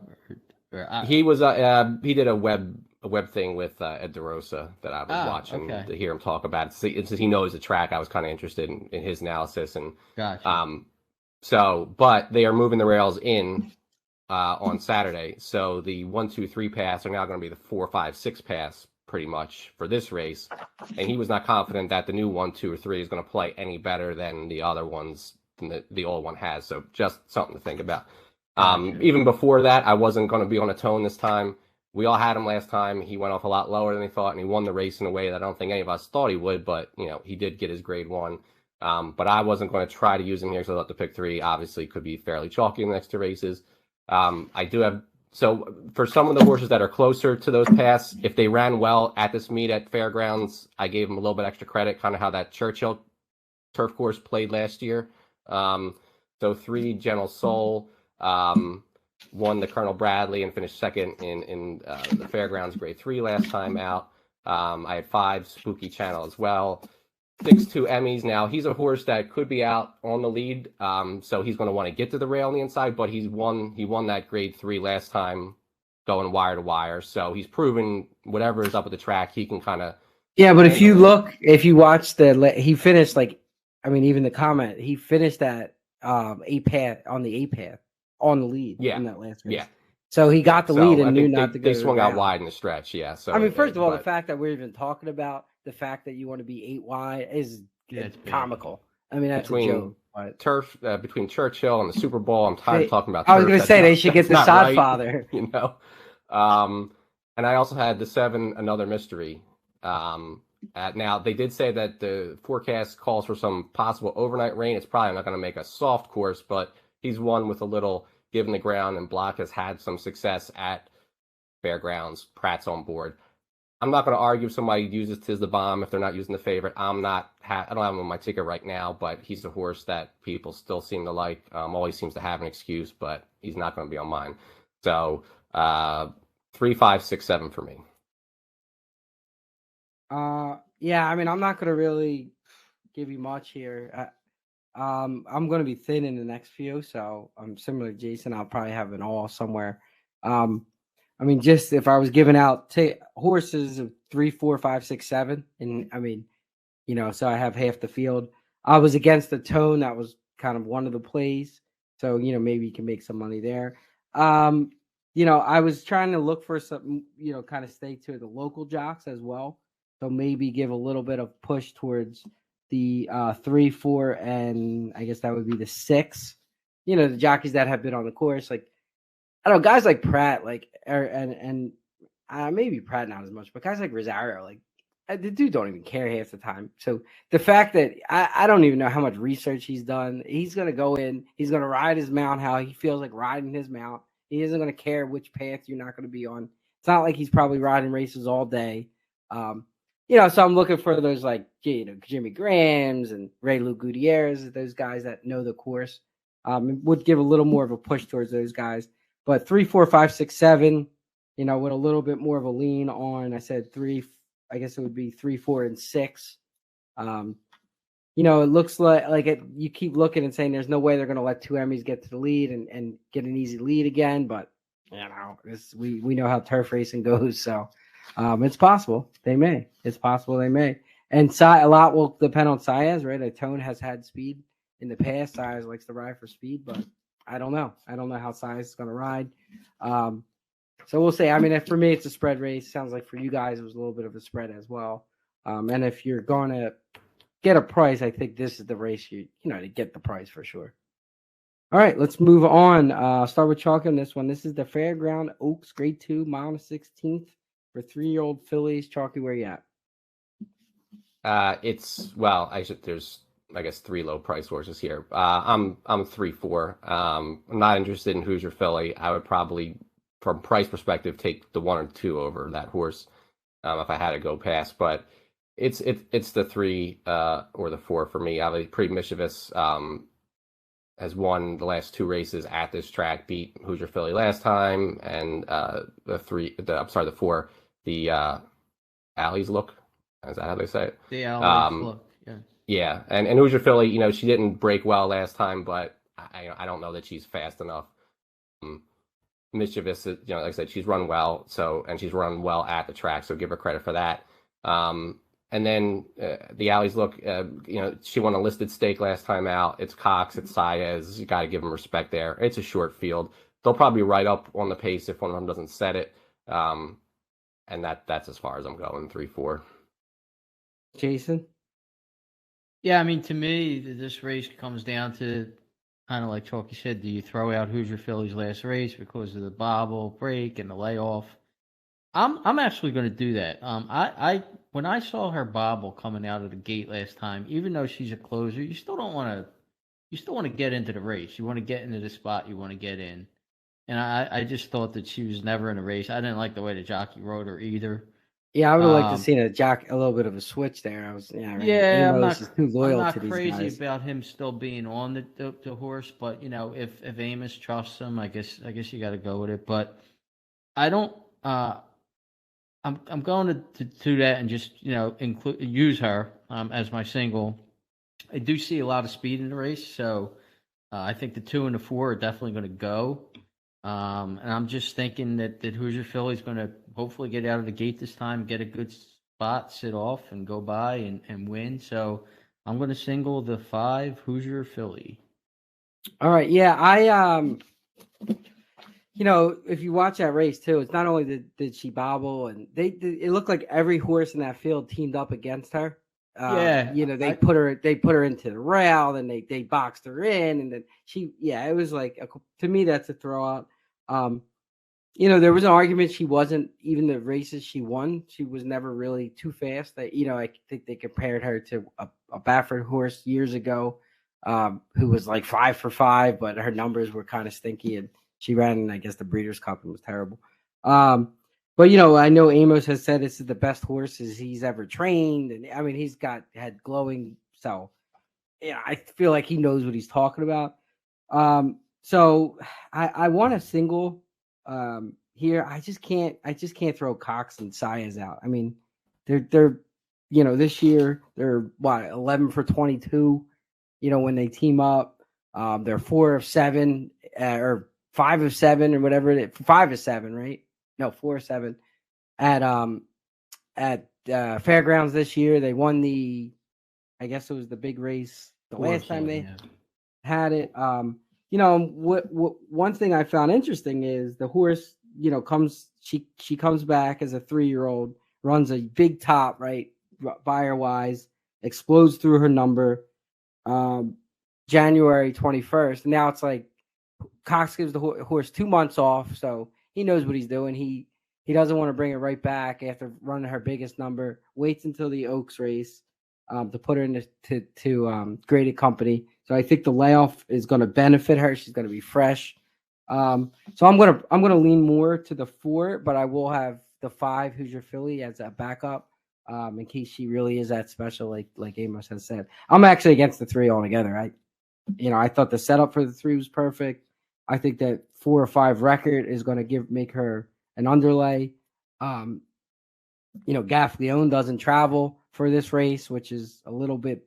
He was. He did a web thing with Ed DeRosa that I was watching to hear him talk about it. Since he knows the track, I was kind of interested in his analysis. And gotcha. But they are moving the rails in on Saturday. So the 1, 2, 3 paths are now going to be the 4, 5, 6 paths pretty much for this race. And he was not confident that the new 1, 2, or 3 is going to play any better than the other ones than the old one has. So just something to think about. Even before that, I wasn't going to be on Atone this time. We all had him last time. He went off a lot lower than we thought, and he won the race in a way that I don't think any of us thought he would, but, he did get his grade 1. But I wasn't going to try to use him here, so I thought the pick 3 obviously could be fairly chalky in the next 2 races. I do have, so for some of the horses that are closer to those paths, if they ran well at this meet at Fairgrounds, I gave them a little bit extra credit, kind of how that Churchill turf course played last year. So 3, General Soul, won the Colonel Bradley and finished second in the Fairgrounds grade 3 last time out. I had 5, Spooky Channel as well. 6, 2 Emmys. Now, he's a horse that could be out on the lead, so he's going to want to get to the rail on the inside, but he won that grade 3 last time going wire to wire, so he's proven whatever is up at the track, he can kind of... Yeah, but if you watch he finished even the comment, he finished that 8 path on the 8 path on the lead in that last race. Yeah. So he got the lead and knew not to go. They swung out wide in the stretch, yeah. So first of all, the fact that we're even talking about the fact that you want to be 8 wide is comical. I mean, that's between a joke. But turf between Churchill and the Super Bowl. I'm tired of talking about. I was Turf. going to say they should get the that's not right, Sodfather. you know. And I also had the 7 another mystery. Now they did say that the forecast calls for some possible overnight rain. It's probably not going to make a soft course, but he's one with a little give in the ground, and Block has had some success at fairgrounds. Pratt's on board. I'm not going to argue if somebody uses Tiz the Bomb if they're not using the favorite. I don't have him on my ticket right now, but he's a horse that people still seem to like. Always seems to have an excuse, but he's not going to be on mine. So 3, 5, 6, 7 for me. Yeah, I mean, I'm not going to really give you much here. I'm going to be thin in the next few, so I'm similar to Jason. I'll probably have an all somewhere. I mean, just if I was giving out horses of 3, 4, 5, 6, 7, and I mean, so I have half the field. I was against the tone. That was kind of one of the plays. So, maybe you can make some money there. I was trying to look for some, kind of stay to the local jocks as well. So maybe give a little bit of push towards the 3, 4, and I guess that would be the 6. The jockeys that have been on the course, like, I don't know, guys like Pratt, and maybe Pratt not as much, but guys like Rosario, like, the dude don't even care half the time. So the fact that I don't even know how much research he's done. He's going to go in, he's going to ride his mount how he feels like riding his mount. He isn't going to care which path you're not going to be on. It's not like he's probably riding races all day. So I'm looking for those like, Jimmy Grahams and Ray Lou Gutierrez, those guys that know the course. Would give a little more of a push towards those guys. But 3, 4, 5, 6, 7, with a little bit more of a lean on, I said 3, I guess it would be 3, 4, and 6. It looks like you keep looking and saying there's no way they're going to let 2 Emmys get to the lead and get an easy lead again. But, we know how turf racing goes. So it's possible they may. It's possible they may. And a lot will depend on Saez, right? A Tone has had speed in the past. Saez likes to ride for speed, but I don't know. I don't know how Saez is going to ride. So we'll see. I mean, for me, it's a spread race. Sounds like for you guys, it was a little bit of a spread as well. And if you're going to get a price, I think this is the race to get the price for sure. All right, let's move on. Start with Chalk on this one. This is the Fairground Oaks Grade 2, mile and 16th for 3-year-old fillies. Chalky, where you at? There's I guess 3 low price horses here. I'm 3, 4. I'm not interested in Hoosier Philly. I would probably, from price perspective, take the 1 or 2 over that horse if I had to go past. But it's the 3 or the 4 for me. Obviously, Pretty Mischievous has won the last 2 races at this track, beat Hoosier Philly last time, and the 4, the Alley's Look. Is that how they say it? The Alley's Look. Yeah. Yeah, and Hoosier Philly, she didn't break well last time, but I don't know that she's fast enough. Mischievous, like I said, she's run well, and she's run well at the track, so give her credit for that. And then the Alley's Look, she won a listed stake last time out. It's Cox, it's Saez. You got to give them respect there. It's a short field. They'll probably be right up on the pace if one of them doesn't set it. And that's as far as I'm going, 3, 4. Jason? Yeah, I mean, to me, this race comes down to kind of like Chalky said, do you throw out Hoosier Philly's last race because of the bobble break and the layoff? I'm actually going to do that. When I saw her bobble coming out of the gate last time, even though she's a closer, you still want to get into the race. You want to get into the spot you want to get in. And I just thought that she was never in a race. I didn't like the way the jockey rode her either. Yeah, I would have liked to see a little bit of a switch there. I'm not too loyal I'm to not these crazy guys. about him still being on the horse, but if Amos trusts him, I guess you got to go with it. But I don't. I'm going to do that and just use her as my single. I do see a lot of speed in the race, so I think the 2 and the 4 are definitely going to go. And I'm just thinking that Hoosier Philly's going to hopefully get out of the gate this time, get a good spot, sit off, and go by and win. So I'm going to single the 5 Hoosier Philly. All right, yeah, if you watch that race too, it's not only did she bobble, and it looked like every horse in that field teamed up against her. Yeah, They put her into the rail, then they boxed her in, and then it was like to me that's a throwout. There was an argument she wasn't even the races she won. She was never really too fast. I think they compared her to a Baffert horse years ago, who was like 5 for 5, but her numbers were kind of stinky, and she ran in, I guess, the Breeders' Cup and was terrible. But I know Amos has said this is the best horses he's ever trained, and I mean he's had glowing. So I feel like he knows what he's talking about. So I want a single here. I just can't throw Cox and Saez out. I mean, they're this year they're 11 for 22. When they team up, they're 4 of 7 or 5 of 7 or whatever it is. 5 of 7, right? No, 4 of 7 at Fairgrounds this year. They won I guess it was the big race the last time they had it. One thing I found interesting is the horse, she comes back as a 3-year-old, runs a big top, right, buyer wise, explodes through her number, January 21st. And now it's like Cox gives the horse 2 months off, so he knows what he's doing. He doesn't want to bring it right back after running her biggest number. Waits until the Oaks race to put her into graded company. So I think the layoff is going to benefit her. She's going to be fresh. So I'm gonna lean more to the 4, but I will have the 5, who's your Philly, as a backup in case she really is that special, like Amos has said. I'm actually against the 3 altogether. I thought the setup for the 3 was perfect. I think that 4 or 5 record is going to make her an underlay. Gaff Leone doesn't travel for this race, which is a little bit.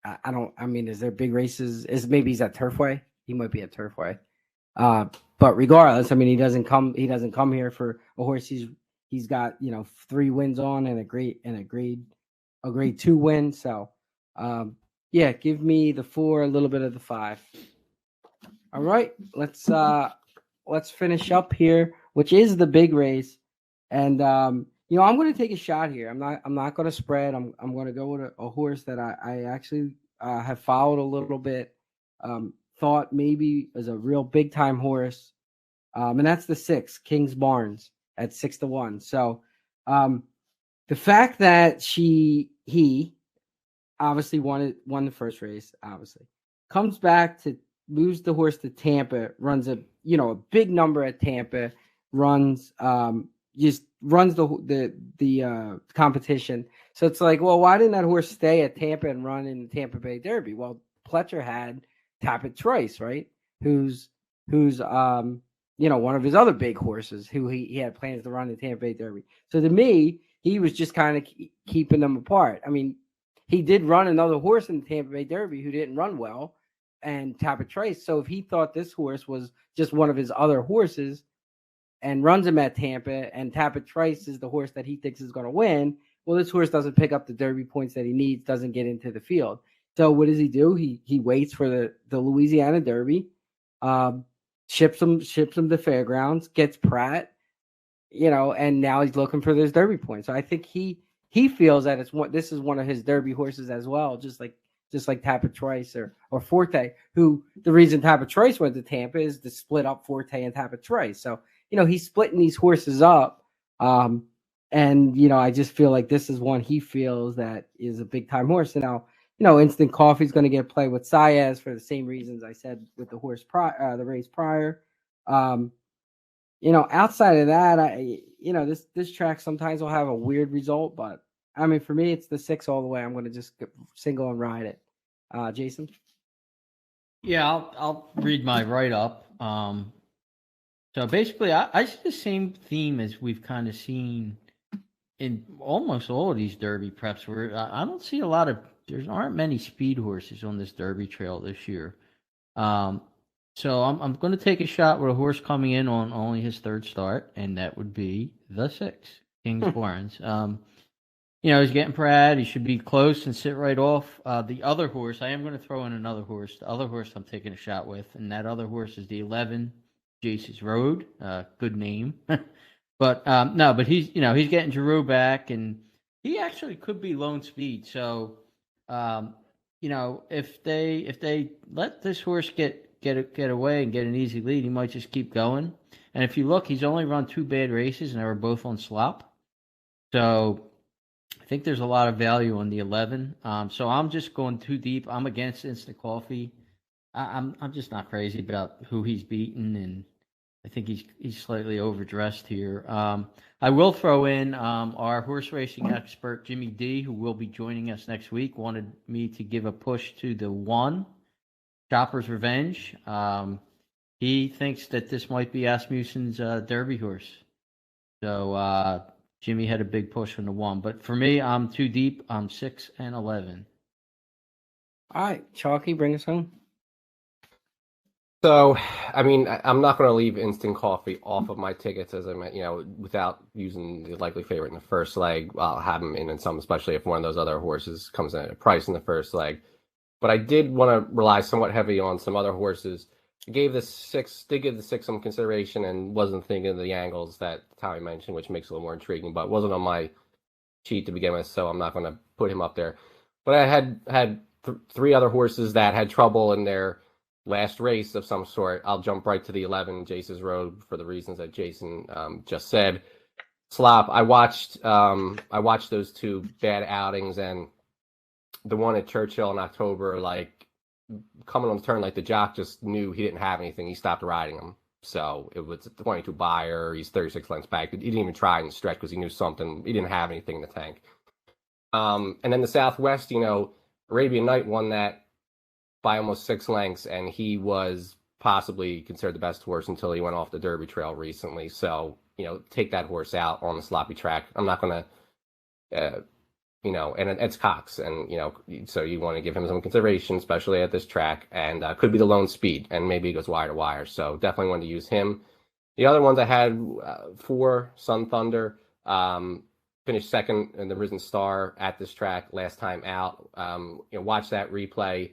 Is there big races? Maybe he's at Turfway? He might be at Turfway. But regardless, he doesn't come here for a horse he's got 3 wins on and a grade 2 win. So give me the 4, a little bit of the 5. All right, let's finish up here, which is the big race. And I'm going to take a shot here. I'm not going to spread. I'm going to go with a horse that I actually have followed a little bit. Thought maybe is a real big time horse, and that's the 6, King's Barnes, at 6-1. So the fact that he obviously won the first race, obviously comes back to moves the horse to Tampa, runs a big number at Tampa, runs the competition. So it's like, well, why didn't that horse stay at Tampa and run in the Tampa Bay Derby? Well, Pletcher had Tapit Trice, right? Who's one of his other big horses who he had plans to run the Tampa Bay Derby. So to me, he was just kind of keeping them apart. He did run another horse in the Tampa Bay Derby who didn't run well, and Tapit Trice. So if he thought this horse was just one of his other horses and runs him at Tampa, and Tapit Trice is the horse that he thinks is going to win, well, this horse doesn't pick up the Derby points that he needs, doesn't get into the field. So what does he do? He waits for the Louisiana Derby, ships him to Fairgrounds, gets Pratt, and now he's looking for those Derby points. So I think he feels that this is one of his Derby horses as well, just like Tapit Trice or Forte, who the reason Tapit Trice went to Tampa is to split up Forte and Tapit Trice. So he's splitting these horses up, and I just feel like this is one he feels that is a big time horse. And now Instant Coffee's going to get play with Saez for the same reasons I said with the horse the race prior. Outside of that, this track sometimes will have a weird result, but for me, it's the 6 all the way. I'm going to just single and ride it. Jason? Yeah, I'll read my write-up. So basically, I see the same theme as we've kind of seen in almost all of these Derby preps, where I don't see there aren't many speed horses on this Derby trail this year. So I'm going to take a shot with a horse coming in on only his 3rd start, and that would be the 6, King's Barnes. He's getting Pratt. He should be close and sit right off. The other horse, I am going to throw in another horse. The other horse I'm taking a shot with, and that other horse is the 11, Jace's Road. Good name. But he's getting Giroux back, and He actually could be lone speed. So, if they let this horse get away and get an easy lead, he might just keep going. And if you look, he's only run 2 bad races, and they were both on slop. So I think there's a lot of value on the 11. So I'm just going too deep. I'm against instant coffee. I'm just not crazy about who he's beaten, and I think he's slightly overdressed here. I will throw in our horse racing expert Jimmy D, who will be joining us next week. Wanted me to give a push to the 1 Chopper's Revenge. He thinks that this might be Asmussen's Derby horse. So Jimmy had a big push on the 1, but for me, I'm too deep. I'm 6 and 11. All right, Chalky, bring us home. So, I mean, I'm not going to leave instant coffee off of my tickets, as I meant, without using the likely favorite in the first leg. I'll have him in some, especially if one of those other horses comes in at a price in the first leg. But I did want to rely somewhat heavy on some other horses. I did give the 6 some consideration and wasn't thinking of the angles that Tommy mentioned, which makes it a little more intriguing, but wasn't on my sheet to begin with, so I'm not going to put him up there. But I had 3 other horses that had trouble in their last race of some sort. I'll jump right to the 11, Jace's Road, for the reasons that Jason just said. Slop. I watched those 2 bad outings, and the one at Churchill in October, like coming on the turn, like the jock just knew he didn't have anything. He stopped riding him. So it was a 22 buyer. He's 36 lengths back. He didn't even try and stretch because he knew something. He didn't have anything in the tank. And then the Southwest, Arabian Night won that by almost 6 lengths, and he was possibly considered the best horse until he went off the Derby trail recently. So, take that horse out on the sloppy track. I'm not going to, and it's Cox, and, so you want to give him some consideration, especially at this track, and could be the lone speed, and maybe he goes wire to wire. So definitely wanted to use him. The other ones I had 4, Sun Thunder, finished second in the Risen Star at this track last time out. Watch that replay.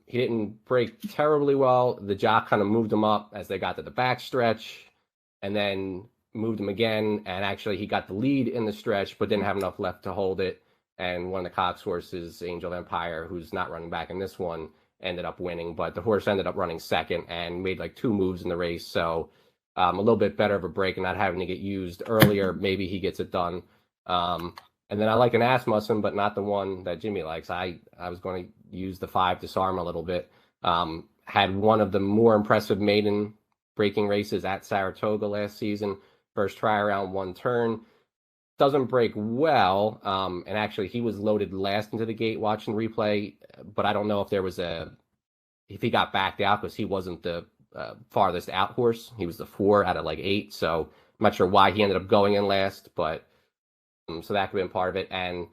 He didn't break terribly well. The jock kind of moved him up as they got to the backstretch, and then moved him again. And actually, he got the lead in the stretch, but didn't have enough left to hold it. And one of the Cox horses, Angel Empire, who's not running back in this one, ended up winning. But the horse ended up running second and made like 2 moves in the race. So a little bit better of a break and not having to get used earlier. Maybe he gets it done. And then I like an Asmussen, but not the one that Jimmy likes. I was going to use the 5 Disarm a little bit. Had one of the more impressive maiden breaking races at Saratoga last season. First try around 1 turn. Doesn't break well. And actually, he was loaded last into the gate watching replay. But I don't know if he got backed out because he wasn't the farthest out horse. He was the 4 out of like 8. So I'm not sure why he ended up going in last, but so that could have been part of it. And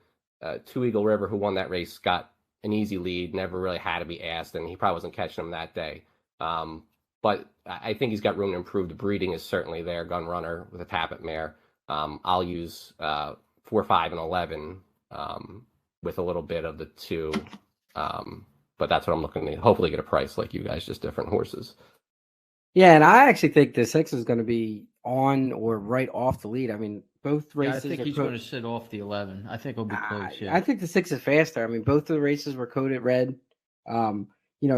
2 Eagle River, who won that race, got an easy lead, never really had to be asked, and he probably wasn't catching them that day. But I think he's got room to improve. The breeding is certainly there. Gun Runner with a Tappet mare. I'll use 4, 5, and 11 with a little bit of the 2. But that's what I'm looking to hopefully get a price like you guys, just different horses. Yeah, and I actually think the 6 is going to be on or right off the lead. I mean, both races. I think he's going to sit off the 11. I think he'll be close. Yeah. I think the 6 is faster. I mean, both of the races were coded red. He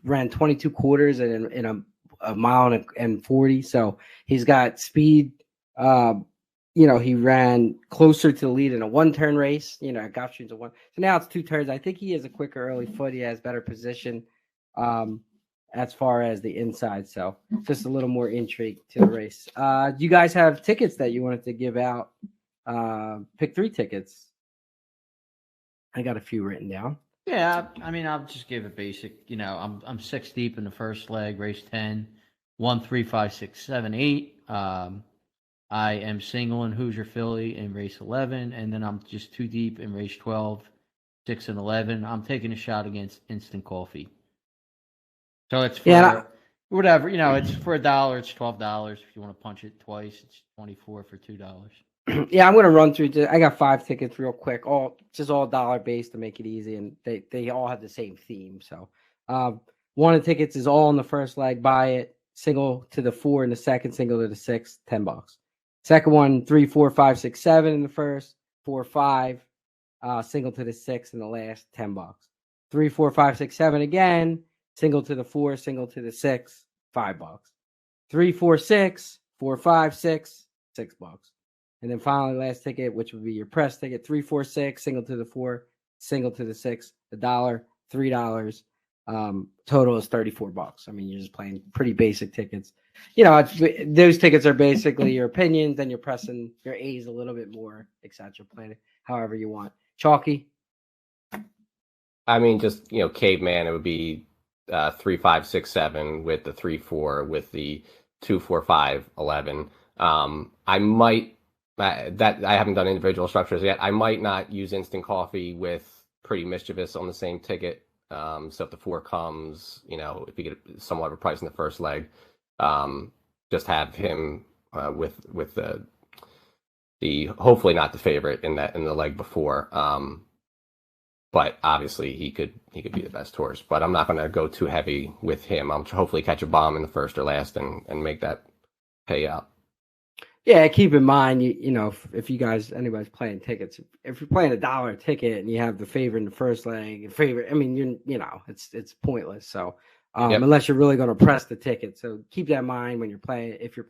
ran 22 quarters in a mile and 40. So he's got speed. He ran closer to the lead in a 1-turn race. At Gulfstream's a 1. So now it's 2 turns. I think he has a quicker early foot. He has better position as far as the inside. So just a little more intrigue to the race. Do you guys have tickets that you wanted to give out? Pick 3 tickets. I got a few written down. Yeah, I mean, I'll just give a basic. I'm 6 deep in the first leg, race 10, 1, 3, 5, 6, 7, 8. I am single in Hoosier Philly in race 11, and then I'm just 2 deep in race 12, 6 and 11. I'm taking a shot against Instant Coffee. So it's for whatever, it's for $1, it's $12. If you want to punch it twice, it's $24 for $2. Yeah, I'm going to run through. I got 5 tickets real quick, all dollar based to make it easy, and they all have the same theme. So one of the tickets is all in the first leg. Buy it, single to the 4 in the second, single to the 6, $10. Second one, 3, 4, 5, 6, 7 in the first, 4, 5, single to the 6 in the last $10. 3, 4, 5, 6, 7 again, single to the 4, single to the 6, $5. 3, 4, 6, 4, 5, 6, $6. And then finally, last ticket, which would be your press ticket, 3, 4, 6, single to the 4, single to the 6, $1, $3. Total is $34. I mean, you're just playing pretty basic tickets. Those tickets are basically your opinions, then you're pressing your A's a little bit more, etc. Playing it however you want. Chalky. I mean, just caveman. It would be 3, 5, 6, 7 with the 3, 4 with the 2, 4, 5, 11. I might that I haven't done individual structures yet. I might not use instant coffee with pretty mischievous on the same ticket. So if the 4 comes, if you get somewhat of a price in the first leg, just have him with the hopefully not the favorite in the leg before. But obviously he could be the best horse. But I'm not going to go too heavy with him. I'll hopefully catch a bomb in the first or last and make that pay out. Yeah, keep in mind, if you guys, anybody's playing tickets, if you're playing $1 ticket and you have the favorite in the first leg, I mean, it's pointless. So unless you're really going to press the ticket, so keep that in mind when you're playing. If you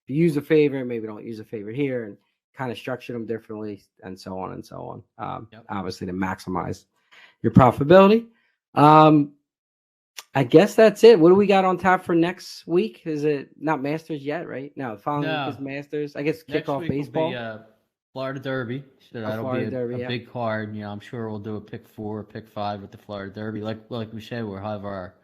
use a favorite, maybe don't use a favorite here, and kind of structure them differently, and so on and so on. Obviously to maximize your profitability. I guess that's it. What do we got on tap for next week? Is it not Masters yet, right? No, the following week is Masters. I guess kickoff baseball. Will be, Florida Derby. So that'll be a big card. I'm sure we'll do a pick 4, pick 5 with the Florida Derby. Like we said, we'll have our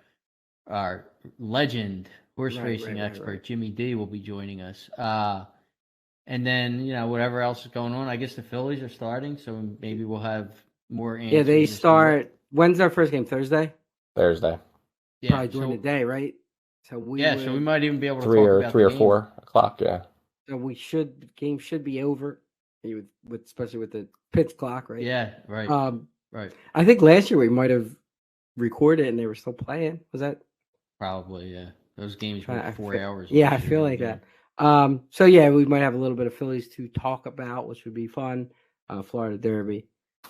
legend horse racing expert Jimmy D will be joining us. And then whatever else is going on. I guess the Phillies are starting, so maybe we'll have more answers. Yeah, they start. When's our first game? Thursday. Yeah, probably during the day, right? So we might even be able to three talk or about 4 o'clock. Yeah. So game should be over, especially with the pitch clock, right? Yeah, right. Right. I think last year we might have recorded and they were still playing. Was that? Probably, yeah. Those games were 4 hours. Yeah, I feel like that. So we might have a little bit of Phillies to talk about, which would be fun. Florida Derby.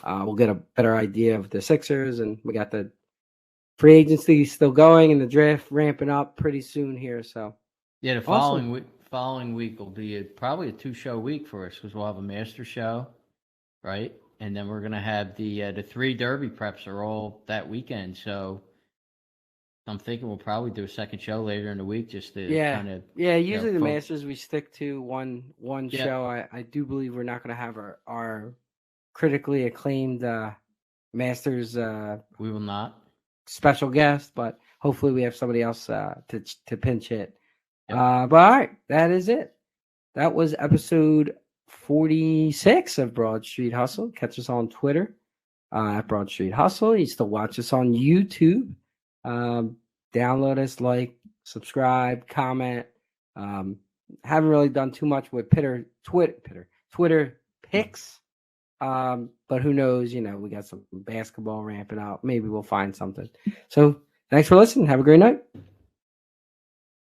We'll get a better idea of the Sixers, and we got the free agency still going and the draft ramping up pretty soon here. So the following week will be probably a 2-show week for us because we'll have a master show, right? And then we're gonna have the 3 Derby preps are all that weekend. So I'm thinking we'll probably do a second show later in the week just to kind of Usually the Masters we stick to one show. I do believe we're not going to have our critically acclaimed Masters. We will not. Special guest, but hopefully we have somebody else to pinch hit. But all right, that is it. That was episode 46 of Broad Street Hustle. Catch us on Twitter at Broad Street Hustle. You still watch us on YouTube. Download us, subscribe, comment. Haven't really done too much with Twitter picks. But who knows? We got some basketball ramping up. Maybe we'll find something. So thanks for listening. Have a great night.